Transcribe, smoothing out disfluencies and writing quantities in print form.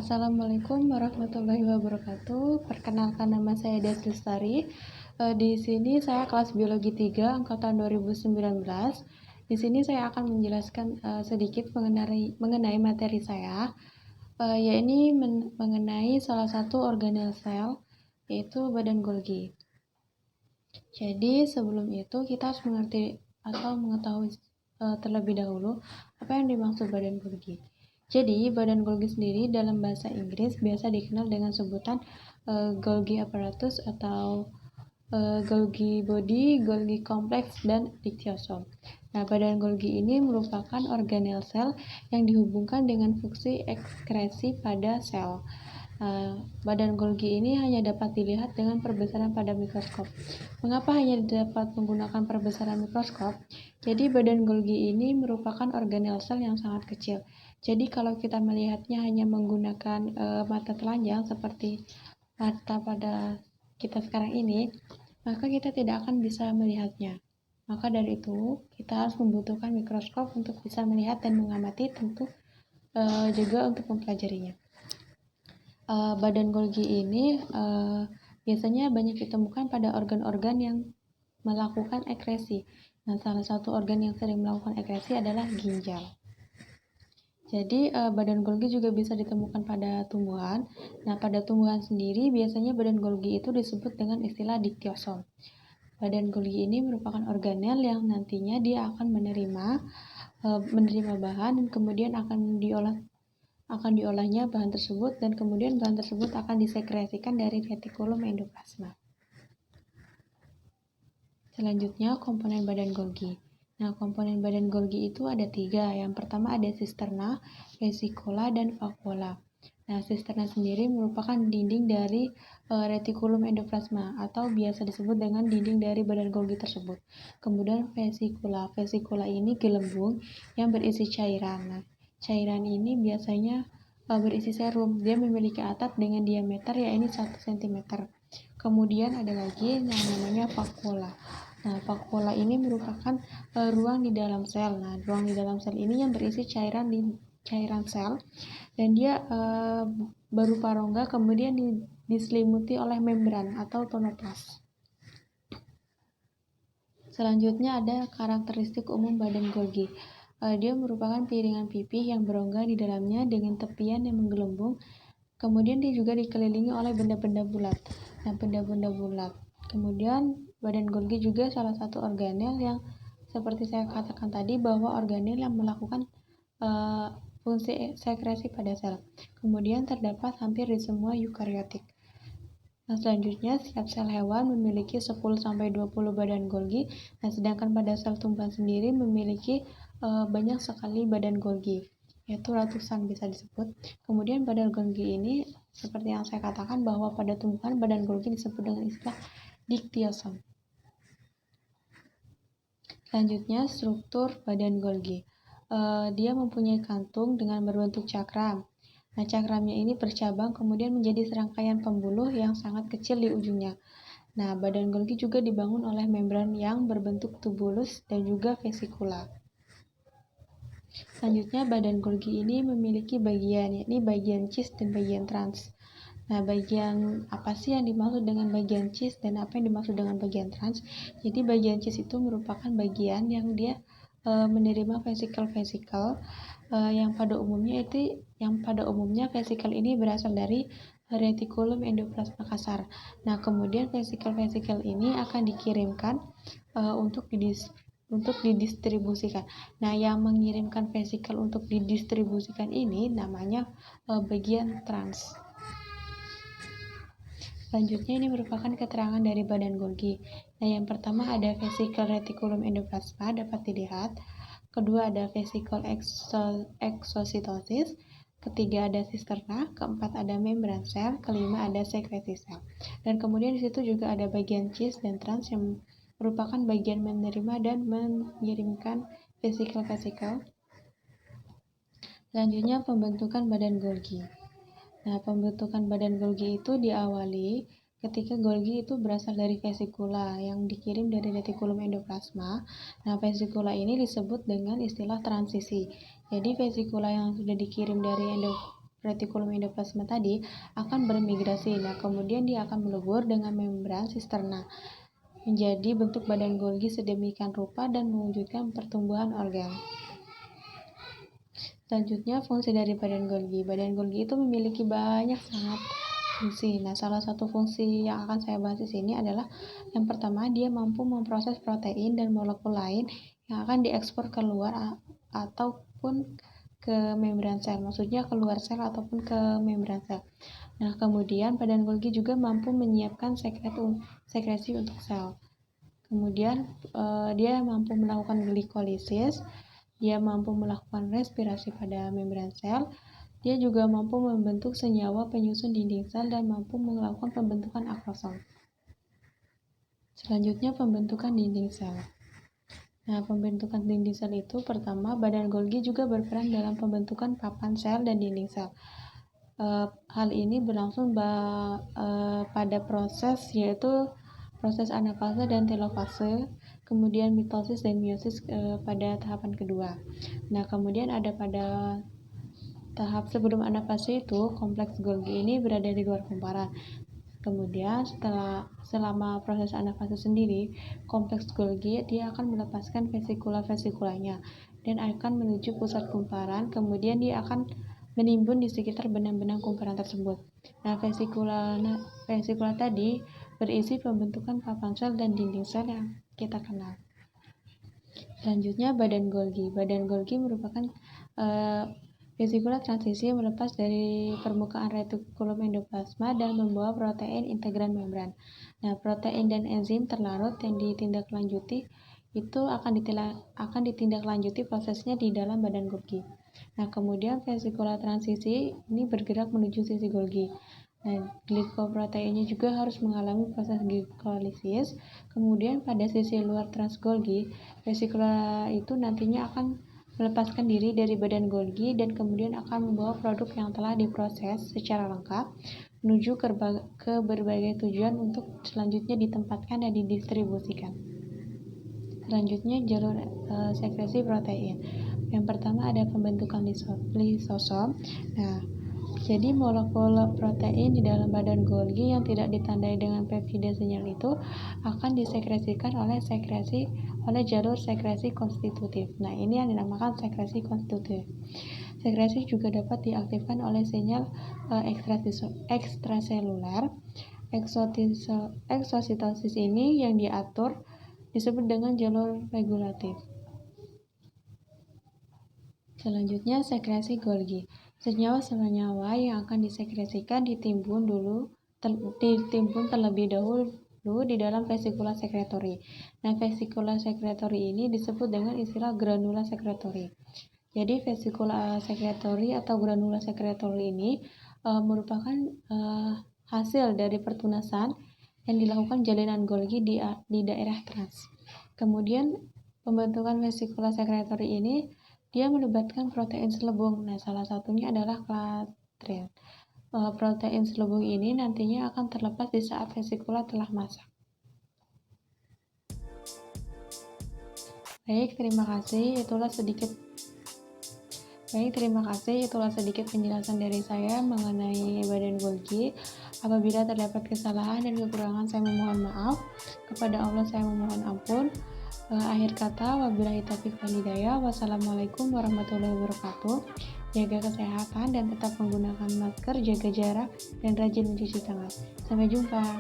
Assalamualaikum warahmatullahi wabarakatuh. Perkenalkan, nama saya Des Lestari. Di sini saya kelas biologi 3 angkatan 2019. Di sini saya akan menjelaskan sedikit mengenai materi saya, yaitu mengenai salah satu organel sel, yaitu badan Golgi. Jadi sebelum itu kita harus mengerti atau mengetahui terlebih dahulu apa yang dimaksud badan Golgi. Jadi, badan Golgi sendiri dalam bahasa Inggris biasa dikenal dengan sebutan Golgi apparatus atau Golgi body, Golgi complex, dan dictyosom. Nah, badan Golgi ini merupakan organel sel yang dihubungkan dengan fungsi ekskresi pada sel. Badan Golgi ini hanya dapat dilihat dengan perbesaran pada mikroskop. Mengapa hanya dapat menggunakan perbesaran mikroskop? Jadi badan Golgi ini merupakan organel sel yang sangat kecil. Jadi kalau kita melihatnya hanya menggunakan mata telanjang seperti mata pada kita sekarang ini, maka kita tidak akan bisa melihatnya. Maka dari itu kita harus membutuhkan mikroskop untuk bisa melihat dan mengamati, tentu juga untuk mempelajarinya. Badan Golgi ini biasanya banyak ditemukan pada organ-organ yang melakukan ekresi. Nah, salah satu organ yang sering melakukan ekresi adalah ginjal. Jadi, badan Golgi juga bisa ditemukan pada tumbuhan. Nah, pada tumbuhan sendiri biasanya badan Golgi itu disebut dengan istilah dictyosom. Badan Golgi ini merupakan organel yang nantinya dia akan menerima bahan dan kemudian akan diolahnya bahan tersebut, dan kemudian bahan tersebut akan disekresikan dari retikulum endoplasma. Selanjutnya, komponen badan Golgi. Nah, komponen badan Golgi itu ada 3. Yang pertama ada cisterna, vesicula, dan vacuola. Nah, cisterna sendiri merupakan dinding dari retikulum endoplasma atau biasa disebut dengan dinding dari badan Golgi tersebut. Kemudian vesicula ini gelembung yang berisi cairan. Nah, cairan ini biasanya berisi serum. Dia memiliki atap dengan diameter yaitu 1 cm. Kemudian ada lagi yang namanya vacuola. Nah, vacuola ini merupakan ruang di dalam sel. Nah, ruang di dalam sel ini yang berisi cairan sel, dan dia berupa rongga kemudian diselimuti oleh membran atau tonoplas. Selanjutnya ada karakteristik umum badan Golgi. Dia merupakan piringan pipih yang berongga di dalamnya dengan tepian yang menggelembung. Kemudian dia juga dikelilingi oleh benda-benda bulat. Nah, benda-benda bulat. Kemudian badan Golgi juga salah satu organel yang seperti saya katakan tadi, bahwa organel yang melakukan fungsi sekresi pada sel. Kemudian terdapat hampir di semua eukariotik. Nah, selanjutnya setiap sel hewan memiliki 10-20 badan Golgi. Nah, sedangkan pada sel tumbuhan sendiri memiliki banyak sekali badan Golgi, yaitu ratusan bisa disebut. Kemudian badan Golgi ini seperti yang saya katakan bahwa pada tumbuhan badan Golgi disebut dengan istilah dictyosom. Selanjutnya struktur badan Golgi. Dia mempunyai kantung dengan berbentuk cakram. Nah, cakramnya ini bercabang kemudian menjadi serangkaian pembuluh yang sangat kecil di ujungnya. Nah, badan Golgi juga dibangun oleh membran yang berbentuk tubulus dan juga vesikula. Selanjutnya, badan Golgi ini memiliki bagian, yakni bagian cis dan bagian trans. Nah, bagian apa sih yang dimaksud dengan bagian cis dan apa yang dimaksud dengan bagian trans? Jadi, bagian cis itu merupakan bagian yang dia menerima vesikel-vesikel yang pada umumnya vesikel ini berasal dari retikulum endoplasma kasar. Nah, kemudian vesikel-vesikel ini akan dikirimkan untuk didistribusikan. Nah, yang mengirimkan vesikel untuk didistribusikan ini namanya bagian trans. Selanjutnya, ini merupakan keterangan dari badan Golgi. Nah, yang pertama ada vesikel retikulum endoplasma dapat dilihat. Kedua ada vesikel eksositosis. Ketiga ada cisterna. Keempat ada membran sel. Kelima ada sekresi sel. Dan kemudian di situ juga ada bagian cis dan trans yang merupakan bagian menerima dan mengirimkan vesikel-vesikel. Selanjutnya pembentukan badan Golgi. Nah, pembentukan badan Golgi itu diawali ketika Golgi itu berasal dari vesikula yang dikirim dari retikulum endoplasma. Nah, vesikula ini disebut dengan istilah transisi. Jadi, vesikula yang sudah dikirim dari retikulum endoplasma tadi akan bermigrasi. Nah, kemudian dia akan melebur dengan membran sisterna menjadi bentuk badan Golgi sedemikian rupa dan mewujudkan pertumbuhan organ. Selanjutnya, fungsi dari badan Golgi. Badan Golgi itu memiliki banyak sangat fungsi. Nah, salah satu fungsi yang akan saya bahas di sini adalah yang pertama, dia mampu memproses protein dan molekul lain yang akan diekspor keluar ataupun ke membran sel. Maksudnya keluar sel ataupun ke membran sel. Nah, kemudian badan Golgi juga mampu menyiapkan sekresi untuk sel. Kemudian dia mampu melakukan glikolisis, dia mampu melakukan respirasi pada membran sel, dia juga mampu membentuk senyawa penyusun dinding sel dan mampu melakukan pembentukan akrosom. Selanjutnya, pembentukan dinding sel. Nah, pembentukan dinding sel itu pertama, badan Golgi juga berperan dalam pembentukan papan sel dan dinding sel. Hal ini berlangsung pada proses yaitu proses anafase dan telofase, kemudian mitosis dan meiosis pada tahapan kedua. Nah, kemudian ada pada tahap sebelum anafase itu, kompleks Golgi ini berada di luar kumparan. Kemudian selama proses anafase sendiri, kompleks Golgi dia akan melepaskan vesikula-vesikulanya dan akan menuju pusat kumparan, kemudian dia akan menimbun di sekitar benang-benang kumparan tersebut. Nah, vesikula tadi berisi pembentukan papan sel dan dinding sel yang kita kenal. Selanjutnya, badan Golgi. Badan Golgi merupakan vesikula transisi yang melepas dari permukaan retikulum endoplasma dan membawa protein integran membran. Nah, protein dan enzim terlarut yang ditindaklanjuti itu akan ditindaklanjuti prosesnya di dalam badan Golgi. Nah, kemudian vesikula transisi ini bergerak menuju sisi Golgi. Nah, glikoproteinnya juga harus mengalami proses glikolisis. Kemudian pada sisi luar trans Golgi, vesikula itu nantinya akan melepaskan diri dari badan Golgi dan kemudian akan membawa produk yang telah diproses secara lengkap menuju ke berbagai tujuan untuk selanjutnya ditempatkan dan didistribusikan. Selanjutnya, jalur sekresi protein. Yang pertama ada pembentukan lisosom. Nah, jadi molekul protein di dalam badan Golgi yang tidak ditandai dengan peptida sinyal itu akan disekresikan oleh jalur sekresi konstitutif. Nah, ini yang dinamakan sekresi konstitutif. Sekresi juga dapat diaktifkan oleh sinyal ekstraseluler. Eksositosis ini yang diatur disebut dengan jalur regulatif. Selanjutnya, sekresi Golgi. Senyawa-senyawa yang akan disekresikan ditimbun terlebih dahulu di dalam vesikula sekretori. Nah, vesikula sekretori ini disebut dengan istilah granula sekretori. Jadi, vesikula sekretori atau granula sekretori ini merupakan hasil dari pertunasan yang dilakukan jalinan Golgi di daerah trans. Kemudian, pembentukan vesikula sekretori ini dia melibatkan protein selubung. Nah, salah satunya adalah klatrin. Protein selubung ini nantinya akan terlepas di saat vesikula telah masak. Baik, terima kasih. Itulah sedikit penjelasan dari saya mengenai badan Golgi. Apabila terdapat kesalahan dan kekurangan, saya memohon maaf. Kepada Allah saya memohon ampun. Akhir kata, wabillahi taufiq wal hidayah. Wassalamualaikum warahmatullahi wabarakatuh. Jaga kesehatan dan tetap menggunakan masker, jaga jarak, dan rajin mencuci tangan. Sampai jumpa.